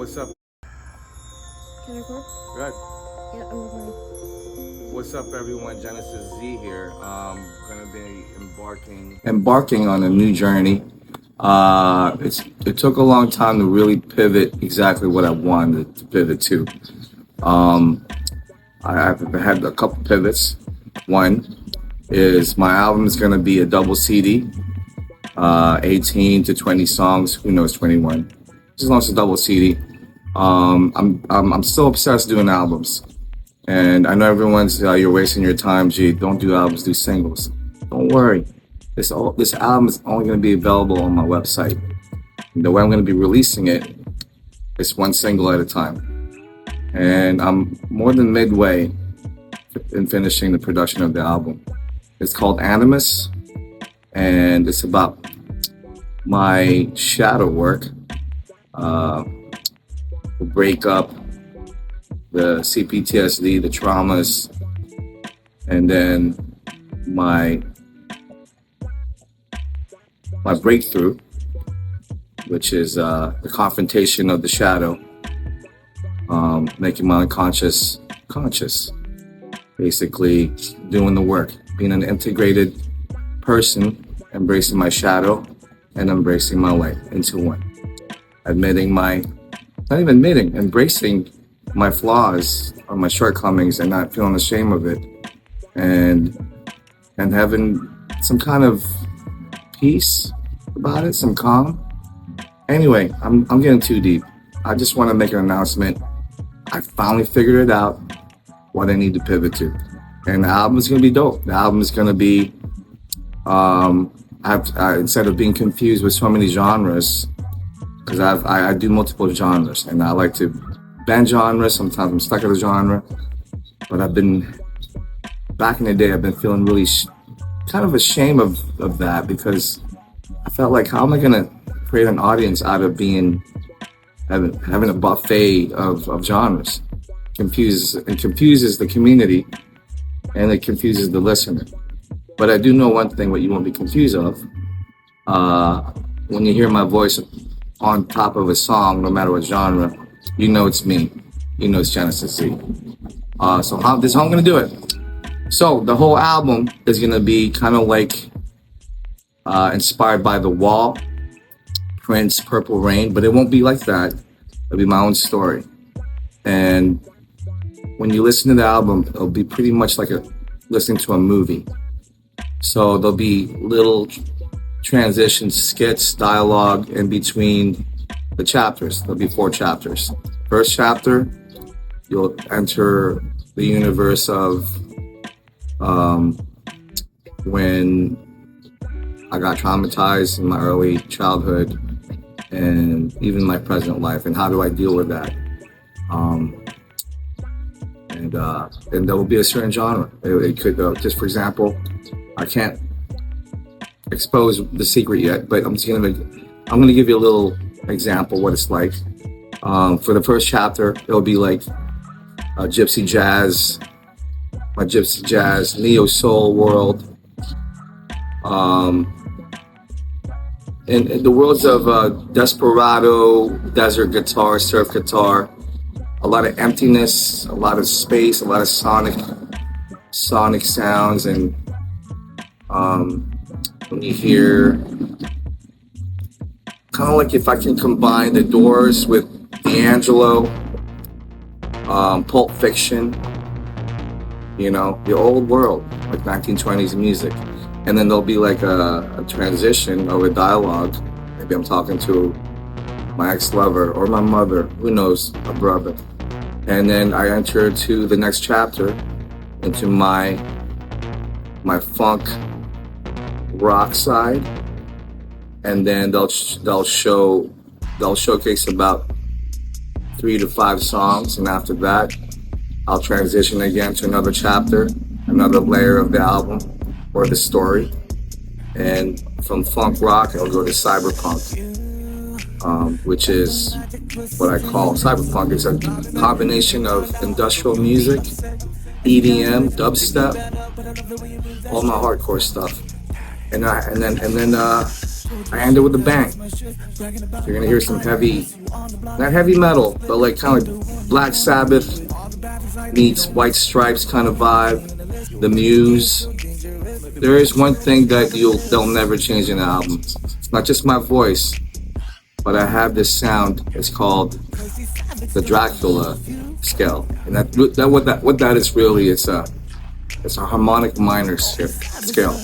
What's up? Can I record? Good. Yeah, I'm recording. What's up, everyone? Genesis Z here. Gonna be embarking on a new journey. It took a long time to really pivot exactly what I wanted to pivot to. I've had a couple pivots. One is my album is gonna be a double CD, 18 to 20 songs. Who knows, 21? As long as it's a double CD. I'm still obsessed doing albums, and I know everyone's you're wasting your time. Gee, don't do albums, do singles. Don't worry. This album is only going to be available on my website. And the way I'm going to be releasing it is one single at a time, and I'm more than midway in finishing the production of the album. It's called ANIMUS, and it's about my shadow work. The breakup, the CPTSD, the traumas, and then my breakthrough, which is the confrontation of the shadow, making my unconscious conscious, basically doing the work, being an integrated person, embracing my shadow and embracing my light into one. Embracing my flaws or my shortcomings and not feeling ashamed of it, and having some kind of peace about it, some calm. Anyway, I'm getting too deep. I just want to make an announcement. I finally figured it out, what I need to pivot to. And the album is going to be dope. The album is going to be, instead of being confused with so many genres, because I do multiple genres, and I like to bend genres. Sometimes I'm stuck at a genre, but back in the day, I've been feeling really kind of ashamed of that, because I felt like, how am I going to create an audience out of having a buffet of genres? Confuses the community, and it confuses the listener. But I do know one thing, what you won't be confused of, when you hear my voice on top of a song, no matter what genre, you know it's me. You know it's Genesis Z. So this is how I'm gonna do it. So the whole album is gonna be kind of like inspired by The Wall, Prince, Purple Rain, but it won't be like that. It'll be my own story. And when you listen to the album, it'll be pretty much like listening to a movie. So there'll be little transitions, skits, dialogue in between the chapters. There'll be 4 chapters. First chapter, you'll enter the universe of when I got traumatized in my early childhood and even my present life, and how do I deal with that. And there will be a certain genre. It could, just for example, I can't expose the secret yet, but I'm gonna give you a little example what it's like. For the first chapter, it'll be like gypsy jazz, my gypsy jazz, neo soul world, in the worlds of desperado, desert guitar, surf guitar, a lot of emptiness, a lot of space, a lot of sonic sounds, and when you hear, kind of like if I can combine The Doors with D'Angelo, Pulp Fiction, the old world, like 1920s music. And then there'll be like a transition of a dialogue. Maybe I'm talking to my ex-lover or my mother, who knows, a brother. And then I enter to the next chapter, into my funk rock side, and then they'll showcase about 3 to 5 songs, and after that I'll transition again to another chapter, another layer of the album or the story, and from funk rock I'll go to cyberpunk, which is what I call cyberpunk. It's a combination of industrial music, EDM, dubstep, all my hardcore stuff. And then I ended with a bang. You're gonna hear some heavy, not heavy metal, but like kind of like Black Sabbath meets White Stripes kind of vibe. The Muse. There is one thing that they'll never change in the album. It's not just my voice, but I have this sound. It's called the Dracula scale, and what that is really, it's a harmonic minor scale.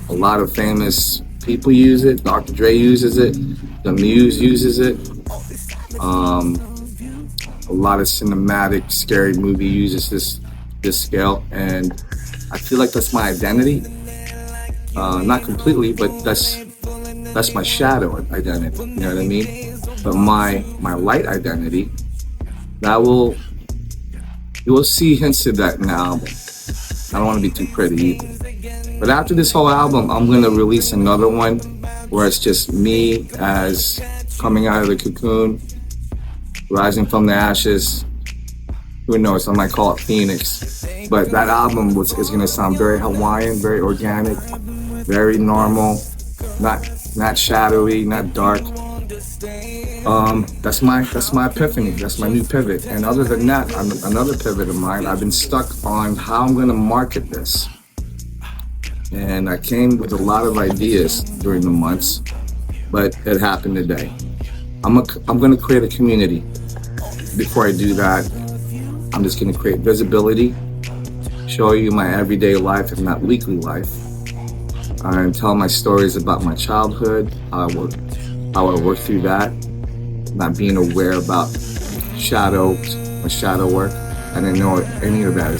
A lot of famous people use it. Dr. Dre uses it. The Muse uses it. A lot of cinematic, scary movie uses this scale, and I feel like that's my identity. Not completely, but that's my shadow identity. You know what I mean? But my light identity, you will see hints of that in the album. I don't want to be too pretty either. But after this whole album, I'm gonna release another one where it's just me as coming out of the cocoon, rising from the ashes. Who knows? I might call it Phoenix. But that album is gonna sound very Hawaiian, very organic, very normal, not shadowy, not dark. That's my epiphany. That's my new pivot. And other than that, another pivot of mine, I've been stuck on how I'm gonna market this. And I came with a lot of ideas during the months, but it happened today. I'm gonna create a community. Before I do that, I'm just gonna create visibility, show you my everyday life, if not weekly life, and tell my stories about my childhood, how I worked through that, not being aware about shadow work. I didn't know any of that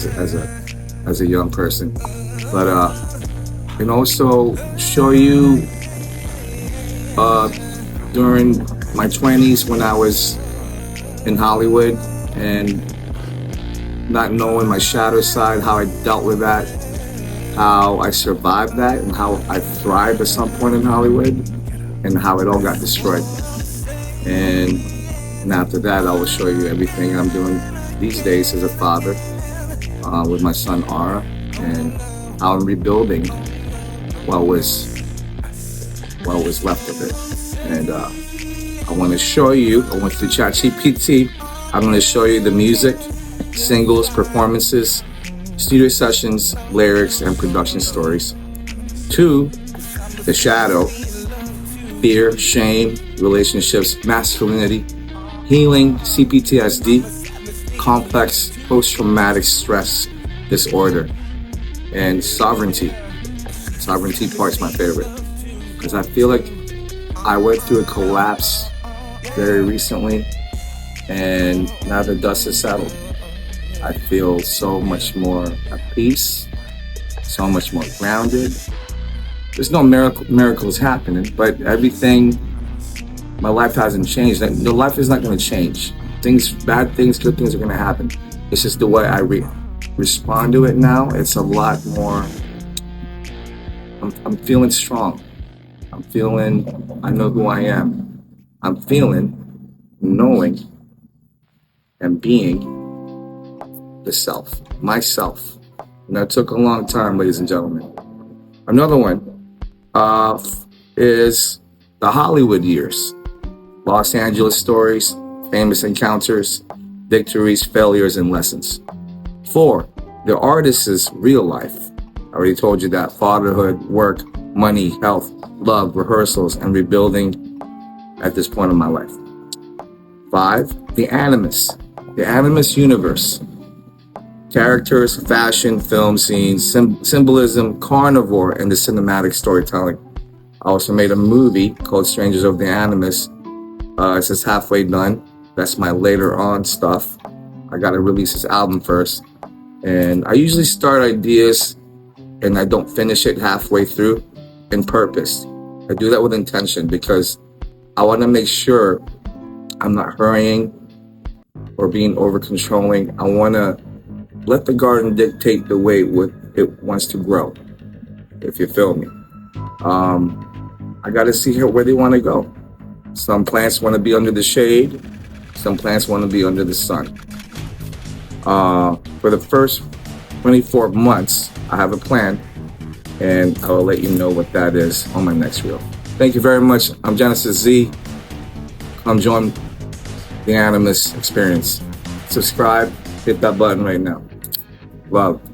as a young person, but and also show you during my 20s when I was in Hollywood and not knowing my shadow side, how I dealt with that, how I survived that, and how I thrived at some point in Hollywood, and how it all got destroyed. And after that, I will show you everything I'm doing these days as a father with my son Ara, and how I'm rebuilding what was left of it. And I want to show you, I went through ChatGPT, I'm going to show you the music, singles, performances, studio sessions, lyrics, and production stories. 2, the shadow, fear, shame, relationships, masculinity, healing, CPTSD, complex post-traumatic stress disorder, and sovereignty. Sovereignty part's my favorite because I feel like I went through a collapse very recently, and now the dust is settled. I feel so much more at peace, so much more grounded. There's no miracles happening, but everything, my life hasn't changed. The life is not going to change. Bad things, good things are going to happen. It's just the way I respond to it now. It's a lot more, I'm feeling strong. I know who I am. I'm feeling, knowing, and being the self, myself. And that took a long time, ladies and gentlemen. Another one is the Hollywood years. Los Angeles stories, famous encounters, victories, failures, and lessons. 4, the artist's real life. I already told you that. Fatherhood, work, money, health, love, rehearsals, and rebuilding at this point in my life. 5, the ANIMUS universe. Characters, fashion, film scenes, symbolism, carnivore, and the cinematic storytelling. I also made a movie called Strangers of the Animus. It's just halfway done. That's my later on stuff. I gotta release this album first. And I usually start ideas and I don't finish it halfway through in purpose. I do that with intention because I want to make sure I'm not hurrying or being over controlling. I want to let the garden dictate the way it wants to grow, if you feel me. I got to see where they want to go. Some plants want to be under the shade. Some plants want to be under the sun. For the first 24 months, I have a plan, and I will let you know what that is on my next reel. Thank you very much. I'm Genesis Z. Come join the Animus experience. Subscribe, hit that button right now. Love.